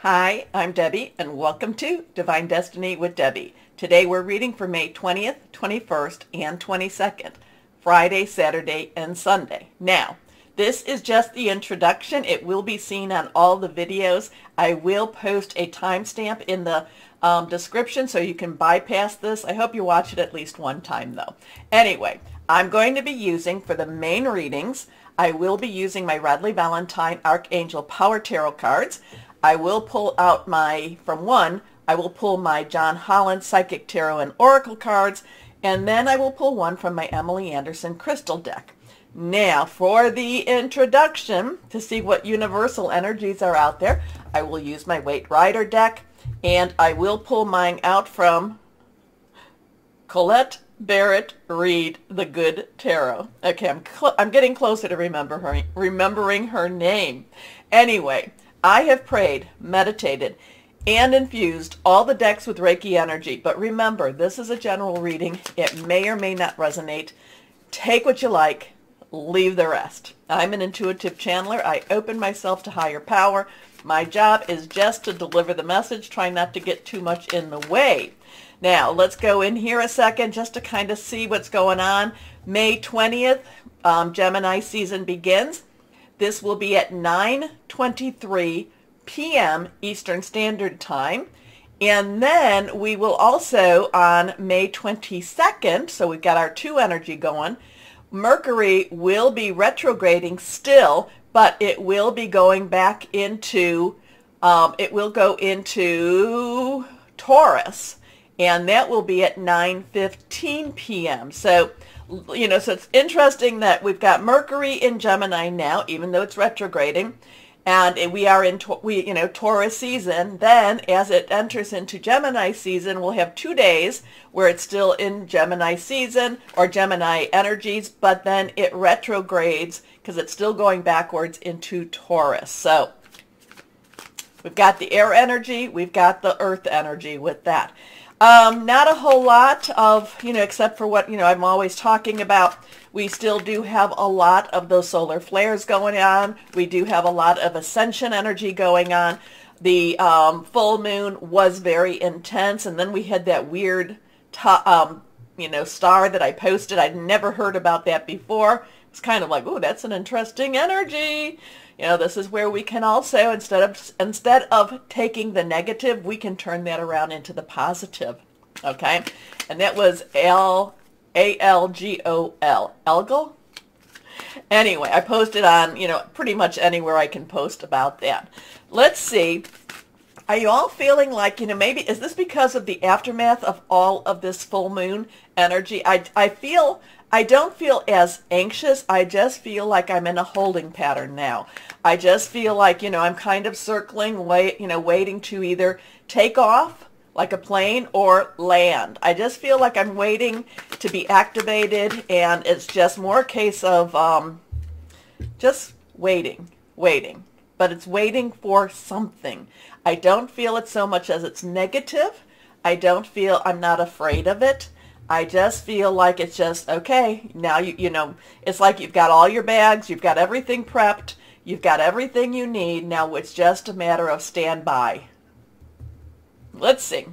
Hi, I'm Debbie, and welcome to Divine Destiny with Debbie. Today we're reading for May 20th, 21st, and 22nd, Friday, Saturday, and Sunday. Now, this is just the introduction. It will be seen on all the videos. I will post a timestamp in the description so you can bypass this. I hope you watch it at least one time, though. Anyway, I'm going to be using, for the main readings, I will be using my Radley Valentine Archangel Power Tarot cards. I will pull out I will pull my John Holland Psychic Tarot and Oracle cards, and then I will pull one from my Emily Anderson Crystal deck. Now, for the introduction, to see what universal energies are out there, I will use my Waite Rider deck, and I will pull mine out from Colette Barrett Reed, the Good Tarot. Okay, I'm getting closer to remembering her name. Anyway, I have prayed, meditated, and infused all the decks with Reiki energy. But remember, this is a general reading. It may or may not resonate. Take what you like, leave the rest. I'm an intuitive channeler. I open myself to higher power. My job is just to deliver the message, try not to get too much in the way. Now, let's go in here a second just to kind of see what's going on. May 20th, Gemini season begins. This will be at 9:23 p.m. Eastern Standard Time. And then we will also, on May 22nd, so we've got our two energy going, Mercury will be retrograding still, but it will be going back into, it will go into Taurus. And that will be at 9:15 p.m. So, so it's interesting that we've got Mercury in Gemini now, even though it's retrograding, and we are in Taurus season. Then, as it enters into Gemini season, we'll have 2 days where it's still in Gemini season or Gemini energies, but then it retrogrades because it's still going backwards into Taurus. So we've got the air energy, we've got the earth energy with that. Not a whole lot of, except for what, I'm always talking about. We still do have a lot of those solar flares going on. We do have a lot of ascension energy going on. The full moon was very intense. And then we had that weird, star that I posted. I'd never heard about that before. It's kind of like, oh, that's an interesting energy. This is where we can also, instead of taking the negative, we can turn that around into the positive. Okay? And that was A-L-G-O-L. Algol? Anyway, I posted on, pretty much anywhere I can post about that. Let's see. Are you all feeling like, maybe, is this because of the aftermath of all of this full moon energy? I don't feel as anxious. I just feel like I'm in a holding pattern now. I just feel like, I'm kind of circling, waiting to either take off like a plane or land. I just feel like I'm waiting to be activated, and it's just more a case of just waiting. But it's waiting for something. I don't feel it so much as it's negative. I'm not afraid of it. I just feel like it's just, okay, now it's like you've got all your bags, you've got everything prepped, you've got everything you need, now it's just a matter of standby. Let's see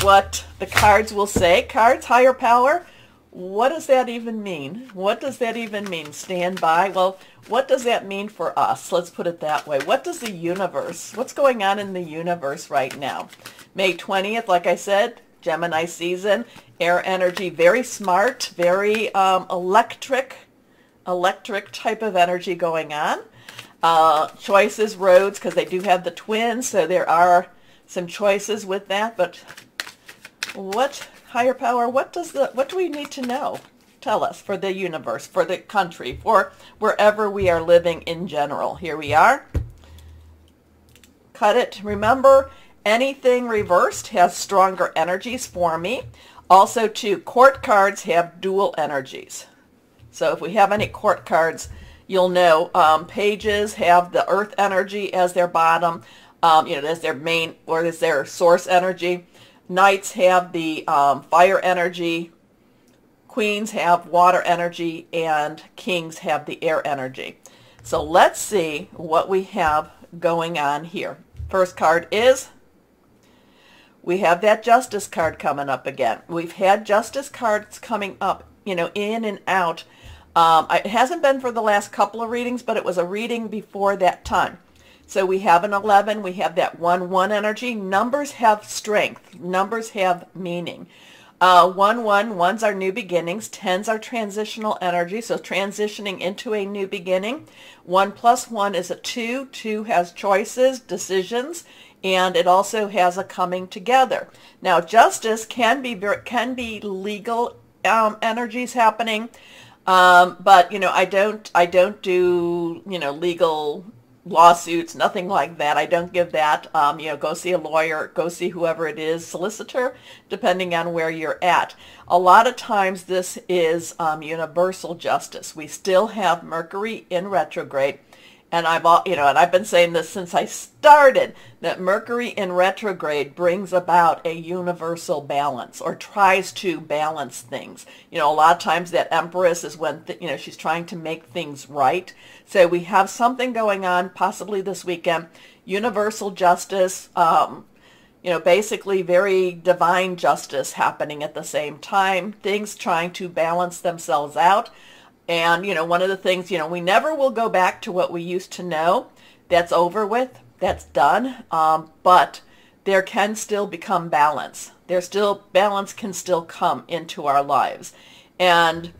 what the cards will say. Cards, higher power, what does that even mean? What does that even mean, standby? Well, what does that mean for us? Let's put it that way. What does the universe, what's going on in the universe right now? May 20th, like I said, Gemini season, air energy, very smart, very electric type of energy going on. Choices, roads, because they do have the twins, so there are some choices with that. But what, higher power, what do we need to know? Tell us, for the universe, for the country, for wherever we are living in general. Here we are. Cut it. Remember, anything reversed has stronger energies for me. Also, too, court cards have dual energies. So if we have any court cards, you'll know pages have the earth energy as their bottom, as their main, or as their source energy. Knights have the fire energy. Queens have water energy, and kings have the air energy. So let's see what we have going on here. First card is, we have that Justice card coming up again. We've had Justice cards coming up, you know, in and out. It hasn't been for the last couple of readings, but it was a reading before that time. So we have an 11, we have that 1-1 energy. Numbers have strength. Numbers have meaning. 1-1, are new beginnings. 10s are transitional energy, so transitioning into a new beginning. 1 + 1 is a 2. 2 has choices, decisions, and it also has a coming together. Now, Justice can be legal energies happening, but you know, I don't do, you know, legal lawsuits, nothing like that. I don't give that. You know, go see a lawyer, go see whoever it is, solicitor, depending on where you're at. A lot of times this is universal justice. We still have Mercury in retrograde. And I've been saying this since I started, that Mercury in retrograde brings about a universal balance, or tries to balance things. You know, a lot of times that Empress is when, you know, she's trying to make things right. So we have something going on possibly this weekend, universal justice, you know, basically very divine justice happening at the same time, things trying to balance themselves out. And, you know, one of the things, you know, we never will go back to what we used to know. That's over with. That's done. But there can still become balance. Balance can still come into our lives. And,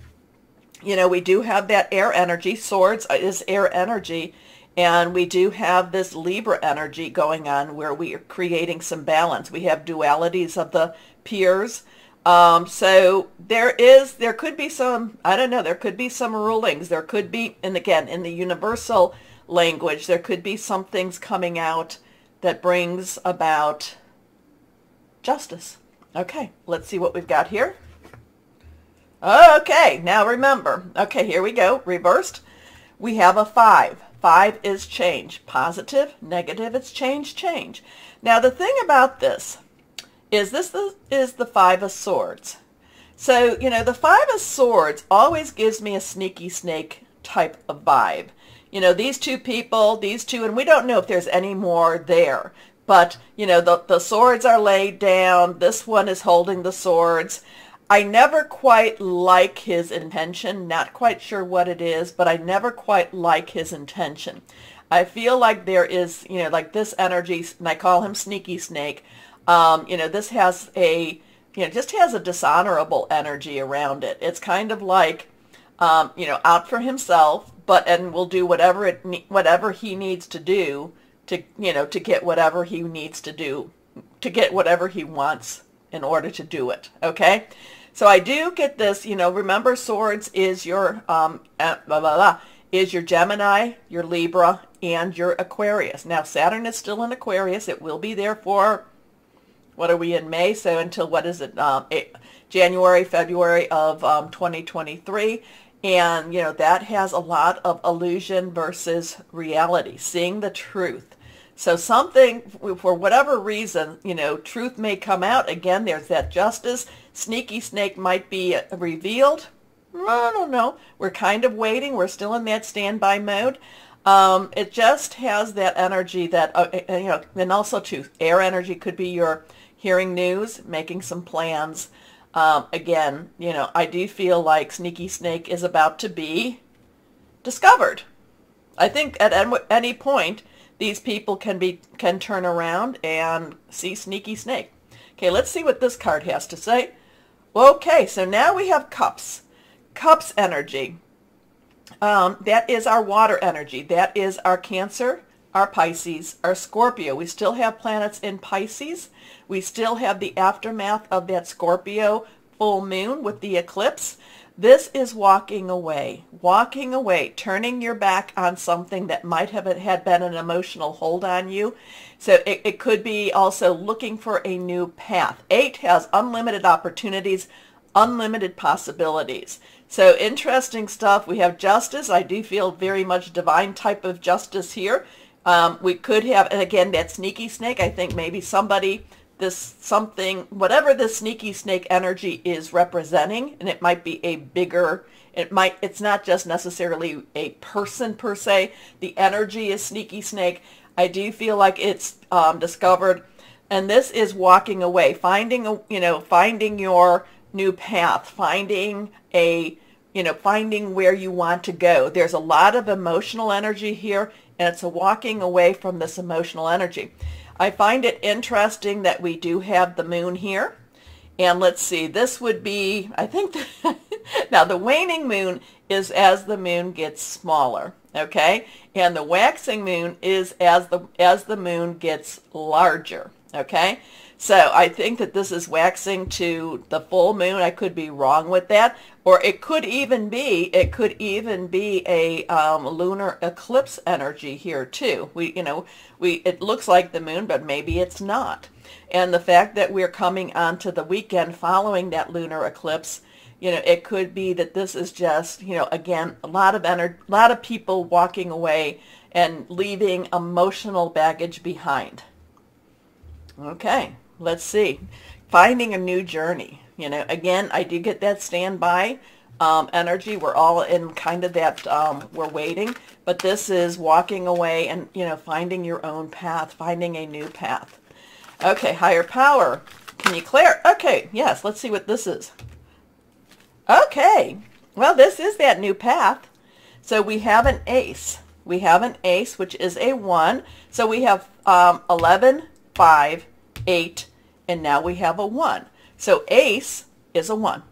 you know, we do have that air energy. Swords is air energy. And we do have this Libra energy going on where we are creating some balance. We have dualities of the peers. So there could be some, I don't know, there could be some rulings. There could be, and again, in the universal language, there could be some things coming out that brings about justice. Okay, let's see what we've got here. Okay, now remember. Okay, here we go. Reversed. We have a 5. 5 is change. Positive, negative, it's change, change. Now the thing about this is the 5 of Swords. So, you know, the 5 of Swords always gives me a sneaky snake type of vibe. You know, these two people, and we don't know if there's any more there. But, you know, the swords are laid down. This one is holding the swords. I never quite like his intention. Not quite sure what it is, but I never quite like his intention. I feel like there is, you know, like this energy, and I call him Sneaky Snake. You know, this has just has a dishonorable energy around it. It's kind of like, you know, out for himself, and will do whatever he needs to do to, you know, to get whatever he needs to do, to get whatever he wants in order to do it. Okay. So I do get this, you know, remember Swords is your, is your Gemini, your Libra, and your Aquarius. Now Saturn is still in Aquarius. It will be there for, what are we in May? So until, what is it, January, February of 2023. And, you know, that has a lot of illusion versus reality, seeing the truth. So something, for whatever reason, you know, truth may come out. Again, there's that justice. Sneaky Snake might be revealed. I don't know. We're kind of waiting. We're still in that standby mode. It just has that energy that, you know, and also too, air energy could be your hearing news, making some plans. Again, you know, I do feel like Sneaky Snake is about to be discovered. I think at any point, these people can turn around and see Sneaky Snake. Okay, let's see what this card has to say. Okay, so now we have Cups. Cups energy. That is our water energy. That is our Cancer, our Pisces, our Scorpio. We still have planets in Pisces. We still have the aftermath of that Scorpio full moon with the eclipse. This is walking away, turning your back on something that might have had been an emotional hold on you. So it could be also looking for a new path. 8 has unlimited opportunities, unlimited possibilities. So interesting stuff. We have justice. I do feel very much divine type of justice here. We could have, and again, that Sneaky Snake, I think maybe somebody, whatever this Sneaky Snake energy is representing, and it might be a bigger, it's not just necessarily a person per se. The energy is Sneaky Snake. I do feel like it's discovered, and this is walking away, finding finding your new path, finding finding where you want to go. There's a lot of emotional energy here, and it's a walking away from this emotional energy. I find it interesting that we do have the moon here. And let's see, this would be, I think, now the waning moon is as the moon gets smaller, okay? And the waxing moon is as the moon gets larger, okay? So I think that this is waxing to the full moon. I could be wrong with that. Or it could even be a lunar eclipse energy here too. It looks like the moon, but maybe it's not. And the fact that we're coming onto the weekend following that lunar eclipse, it could be that this is just, again, a lot of people walking away and leaving emotional baggage behind. Okay, let's see. Finding a new journey. Again, I do get that standby energy. We're all in kind of that, we're waiting, but this is walking away and, finding your own path, finding a new path. Okay, higher power. Can you clear? Okay, yes, let's see what this is. Okay, well, this is that new path. So we have an ace. We have an ace, which is a 1. So we have 11, 5, 8, and now we have a 1. So ace is a 1.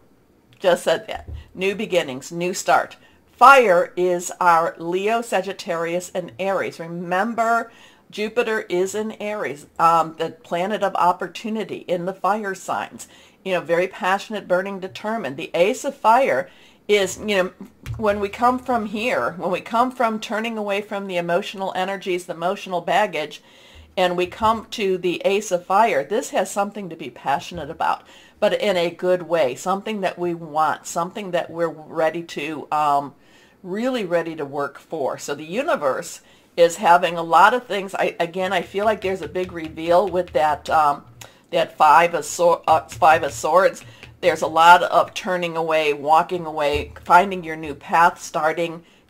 Just said that. New beginnings, new start. Fire is our Leo, Sagittarius, and Aries. Remember, Jupiter is in Aries, the planet of opportunity in the fire signs. Very passionate, burning, determined. The ace of fire is, when we come from here, when we come from turning away from the emotional energies, the emotional baggage, and we come to the ace of fire, this has something to be passionate about, but in a good way, something that we want, something that we're ready to, really ready to work for. So the universe is having a lot of things. I feel like there's a big reveal with that that five of swords. There's a lot of turning away, walking away, finding your new path,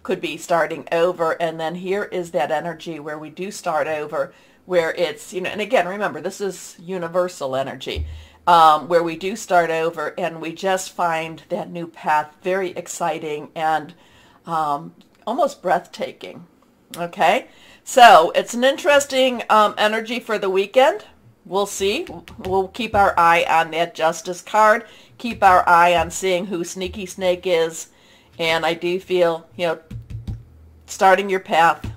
could be starting over. And then here is that energy where we do start over, where it's, and again, remember, this is universal energy, where we do start over and we just find that new path very exciting and almost breathtaking. Okay, so it's an interesting energy for the weekend. We'll see. We'll keep our eye on that Justice card. Keep our eye on seeing who Sneaky Snake is. And I do feel, starting your path,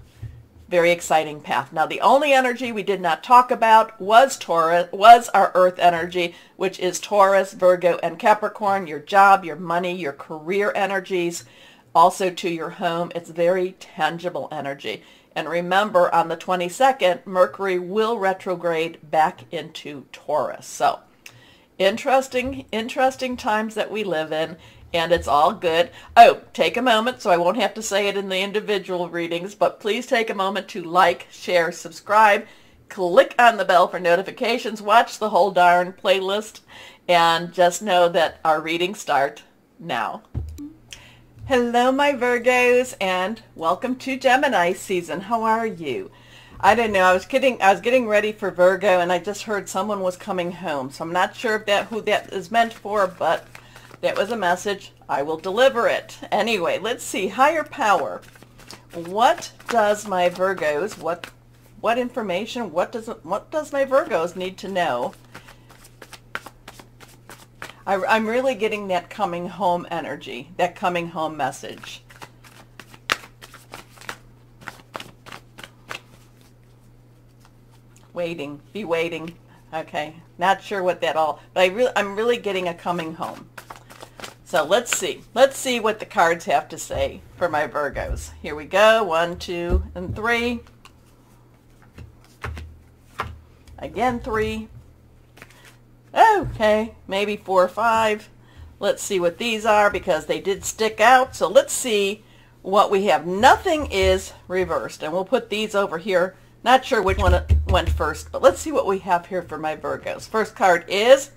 very exciting path. Now, the only energy we did not talk about was Taurus, was our Earth energy, which is Taurus, Virgo, and Capricorn. Your job, your money, your career energies, also to your home. It's very tangible energy. And remember, on the 22nd, Mercury will retrograde back into Taurus. So, interesting times that we live in, and it's all good. Oh, take a moment, so I won't have to say it in the individual readings, but please take a moment to like, share, subscribe, click on the bell for notifications, watch the whole darn playlist, and just know that our readings start now. Hello, my Virgos, and welcome to Gemini season. How are you? I don't know. I was getting ready for Virgo, and I just heard someone was coming home. So I'm not sure if who that is meant for, but that was a message. I will deliver it. Anyway, let's see. Higher power. What does my Virgos? What information? What does my Virgos need to know? I'm really getting that coming home energy, that coming home message. Waiting, be waiting. Okay, not sure what that all, but I'm really getting a coming home. So let's see what the cards have to say for my Virgos. Here we go, 1, 2, and 3. Again, 3. Okay, maybe 4 or 5. Let's see what these are because they did stick out. So let's see what we have. Nothing is reversed, and we'll put these over here. Not sure which one went first, but let's see what we have here for my Virgos. First card is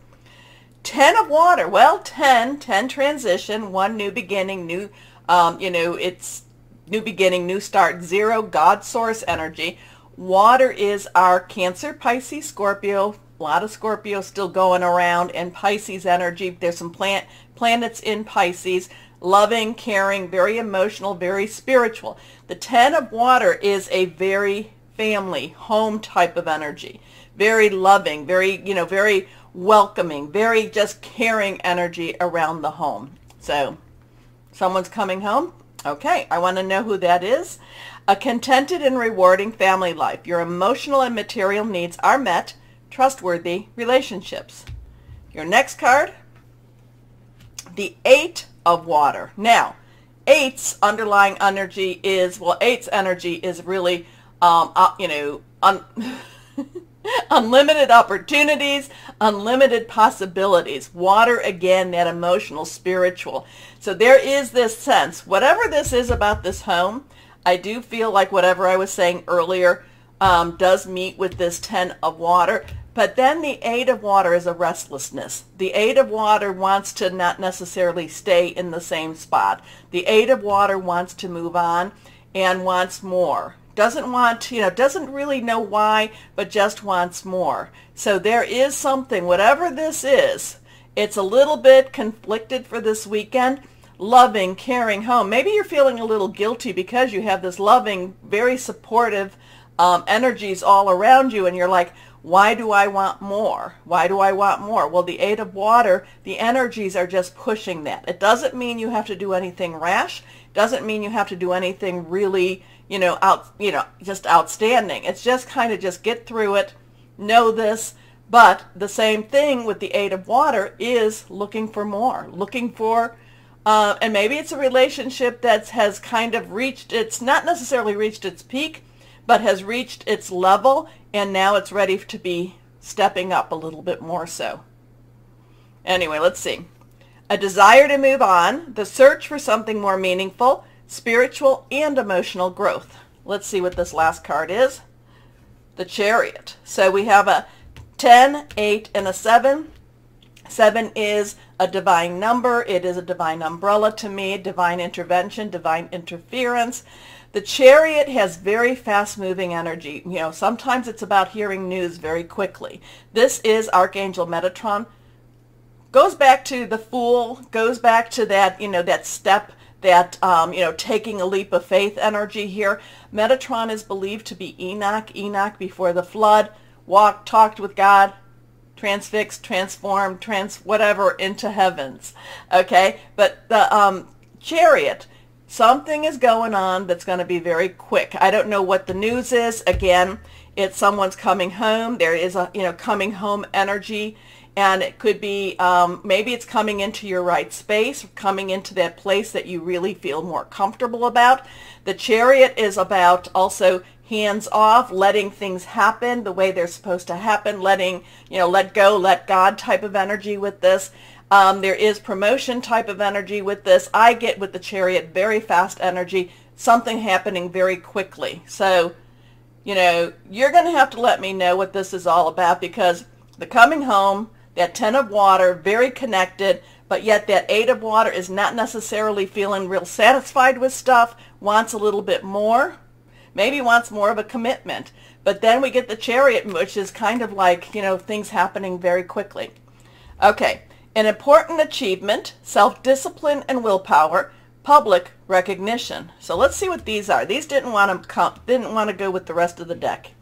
10 of water. Well, 10 transition, 1 new beginning, it's new beginning, new start, 0 God source energy. Water is our Cancer, Pisces, Scorpio. A lot of Scorpio still going around, and Pisces energy. There's some planets in Pisces. Loving, caring, very emotional, very spiritual. The 10 of water is a very family, home type of energy. Very loving, very, very welcoming, very just caring energy around the home. So, someone's coming home? Okay, I want to know who that is. A contented and rewarding family life. Your emotional and material needs are met. Trustworthy relationships. Your next card, the 8 of water. Now, 8's underlying energy is, well, 8's energy is really, unlimited opportunities, unlimited possibilities. Water, again, that emotional, spiritual. So there is this sense, whatever this is about this home, I do feel like whatever I was saying earlier does meet with this 10 of water. But then the 8 of water is a restlessness. The 8 of water wants to not necessarily stay in the same spot. The 8 of water wants to move on and wants more. Doesn't want, doesn't really know why, but just wants more. So there is something, whatever this is, it's a little bit conflicted for this weekend. Loving, caring home. Maybe you're feeling a little guilty because you have this loving, very supportive energies all around you, and you're like, why do I want more? Why do I want more? Well, the 8 of water, the energies are just pushing that. It doesn't mean you have to do anything rash. It doesn't mean you have to do anything really, just outstanding. It's just kind of just get through it, know this. But the same thing with the 8 of water is looking for more, looking for, and maybe it's a relationship that has kind of reached, it's not necessarily reached its peak, but has reached its level, and now it's ready to be stepping up a little bit more so. Anyway, let's see. A desire to move on, the search for something more meaningful, spiritual and emotional growth. Let's see what this last card is. The Chariot. So we have a 10, 8, and a 7. 7 is a divine number. It is a divine umbrella to me, divine intervention, divine interference. The Chariot has very fast-moving energy. Sometimes it's about hearing news very quickly. This is Archangel Metatron. Goes back to the Fool, goes back to that, that step, that, taking a leap of faith energy here. Metatron is believed to be Enoch. Enoch before the flood, walked, talked with God, transfixed, transformed, whatever, into heavens. Okay? But the Chariot, something is going on that's going to be very quick. I don't know what the news is. Again, it's someone's coming home. There is a, coming home energy. And it could be, maybe it's coming into your right space, coming into that place that you really feel more comfortable about. The Chariot is about also hands off, letting things happen the way they're supposed to happen, letting, let go, let God type of energy with this. There is promotion type of energy with this. I get with the Chariot very fast energy, something happening very quickly. So, you're going to have to let me know what this is all about, because the coming home, that 10 of water, very connected, but yet that 8 of water is not necessarily feeling real satisfied with stuff, wants a little bit more, maybe wants more of a commitment. But then we get the Chariot, which is kind of like, things happening very quickly. Okay, an important achievement, self-discipline and willpower, public recognition. So let's see what these are. These didn't want to go with the rest of the deck.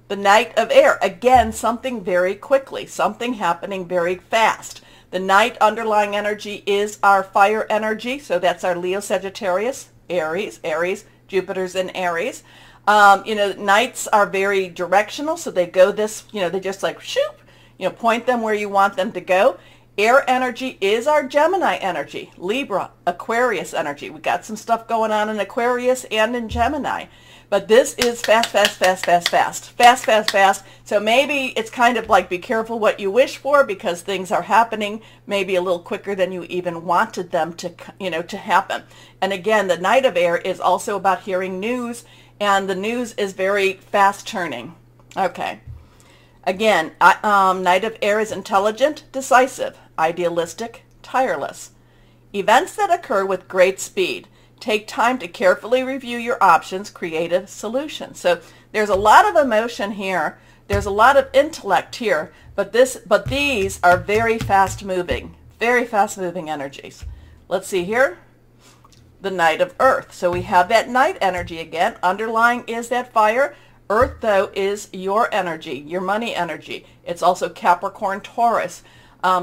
The Knight of Air, again, something very quickly, something happening very fast. The Knight underlying energy is our fire energy, so that's our Leo, Sagittarius, Aries, Jupiter's in Aries. Knights are very directional, so they go this, they just like, shoop, point them where you want them to go. Air energy is our Gemini energy, Libra, Aquarius energy. We got some stuff going on in Aquarius and in Gemini. But this is fast, fast, fast, fast, fast. Fast, fast, fast. So maybe it's kind of like be careful what you wish for, because things are happening maybe a little quicker than you even wanted them to, to happen. And again, the Knight of Air is also about hearing news, and the news is very fast turning. Okay. Again, Knight of Air is intelligent, decisive, idealistic, tireless. Events that occur with great speed. Take time to carefully review your options, creative solutions. So There's a lot of emotion here. There's a lot of intellect here, but these are very fast moving energies. Let's see here. The Knight of Earth. So we have that night energy again. Underlying is that fire. Earth, though, is your energy, your money energy. It's also Capricorn, Taurus,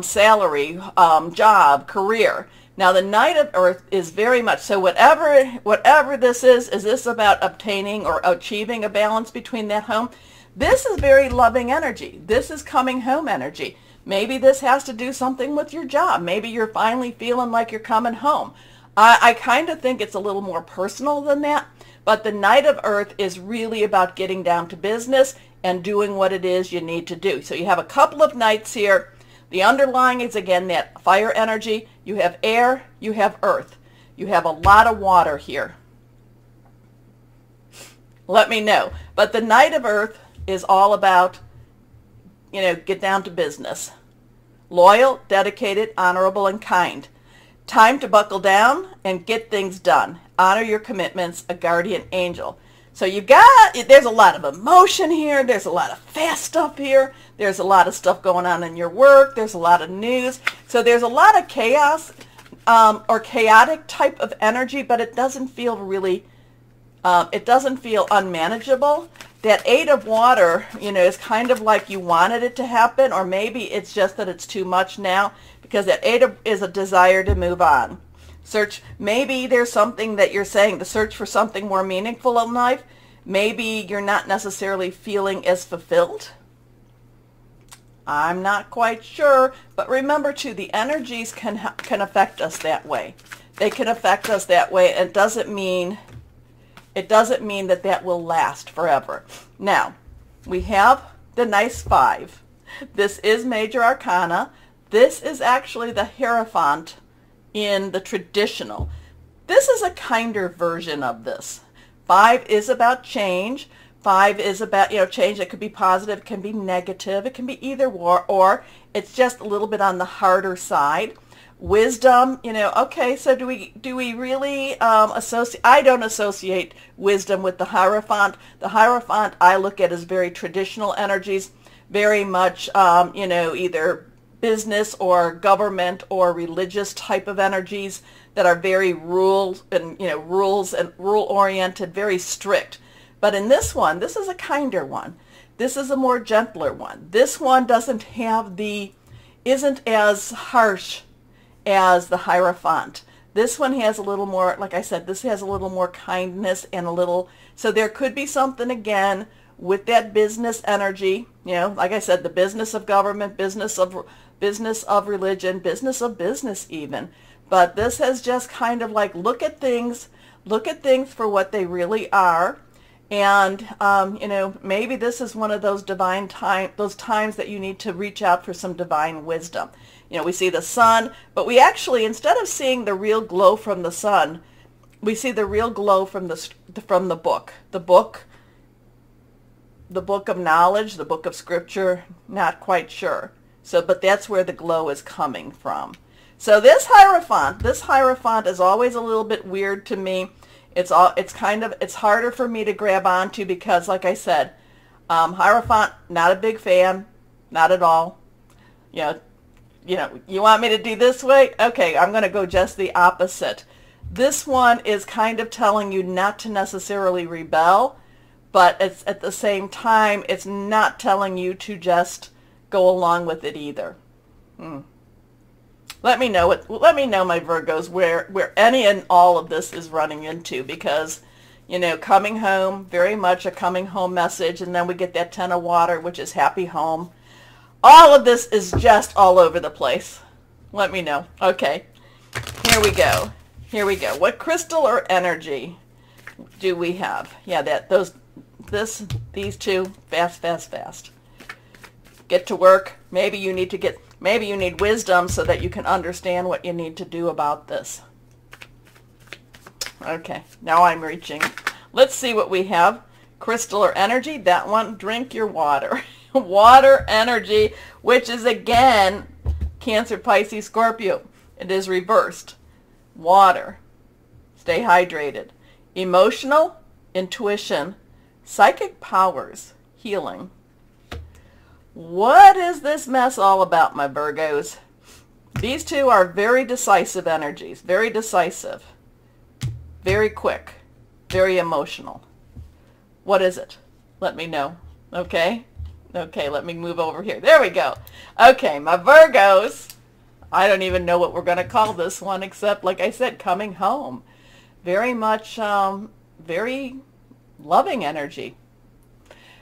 salary, job, career. Now the Knight of Earth is very much, so whatever this is this about obtaining or achieving a balance between that home? This is very loving energy. This is coming home energy. Maybe this has to do something with your job. Maybe you're finally feeling like you're coming home. I kind of think it's a little more personal than that, but the Knight of Earth is really about getting down to business and doing what it is you need to do. So you have a couple of knights here. The underlying is, again, that fire energy. You have air, you have earth. You have a lot of water here. Let me know. But the Knight of Earth is all about, get down to business. Loyal, dedicated, honorable, and kind. Time to buckle down and get things done. Honor your commitments, a guardian angel. So there's a lot of emotion here. There's a lot of fast stuff here. There's a lot of stuff going on in your work. There's a lot of news. So there's a lot of chaos or chaotic type of energy, but it doesn't feel really, it doesn't feel unmanageable. That Eight of Water, is kind of like you wanted it to happen, or maybe it's just that it's too much now, because that Eight is a desire to move on. Maybe there's something that you're saying, the search for something more meaningful in life. Maybe you're not necessarily feeling as fulfilled. I'm not quite sure, but remember too, the energies can affect us that way. They can affect us that way. It doesn't mean that will last forever. Now, we have the nice 5. This is Major Arcana. This is actually the Hierophant in the traditional. This is a kinder version of this. 5 is about change. 5 is about, change that could be positive, can be negative, it can be either or it's just a little bit on the harder side. Wisdom, okay, so do we really associate? I don't associate wisdom with the Hierophant. The Hierophant I look at as very traditional energies, very much, either business or government or religious type of energies that are very rules and rule oriented, very strict. But in this one, this is a kinder one. This is a more gentler one. This one isn't as harsh as the Hierophant. This one has a little more, like I said, this has a little more kindness and so there could be something again with that business energy, like I said, the business of government, business of religion, business of business even. But this has just kind of like, look at things for what they really are. And, maybe this is one of those those times that you need to reach out for some divine wisdom. We see the sun, but we actually, instead of seeing the real glow from the sun, we see the real glow from the book. The book of knowledge, the book of scripture, not quite sure. So, but that's where the glow is coming from. So this Hierophant is always a little bit weird to me. It's harder for me to grab onto because, like I said, Hierophant, not a big fan, not at all. You want me to do this way? Okay, I'm going to go just the opposite. This one is kind of telling you not to necessarily rebel, but it's at the same time, it's not telling you to just go along with it either. Let me know, my Virgos, where any and all of this is running into, because, coming home, very much a coming home message, and then we get that 10 of water, which is happy home. All of this is just all over the place. Let me know. Okay, here we go. What crystal or energy do we have? Yeah, these two, fast. Get to work. Maybe you need wisdom so that you can understand what you need to do about this. Okay, now I'm reaching. Let's see what we have. Crystal or energy, that one, drink your water. Water energy, which is again Cancer, Pisces, Scorpio. It is reversed. Water. Stay hydrated. Emotional, intuition, Psychic powers, healing. What is this mess all about, my Virgos? These two are very decisive energies, very decisive, very quick, very emotional. What is it? Let me know, okay? Okay, let me move over here. There we go. Okay, my Virgos, I don't even know what we're going to call this one except, like I said, coming home. Very much, very loving energy.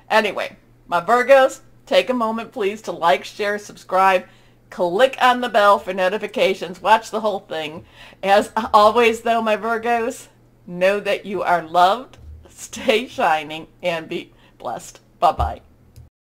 Anyway, my Virgos, take a moment, please, to like, share, subscribe, click on the bell for notifications, watch the whole thing. As always, though, my Virgos, know that you are loved, stay shining, and be blessed. Bye-bye.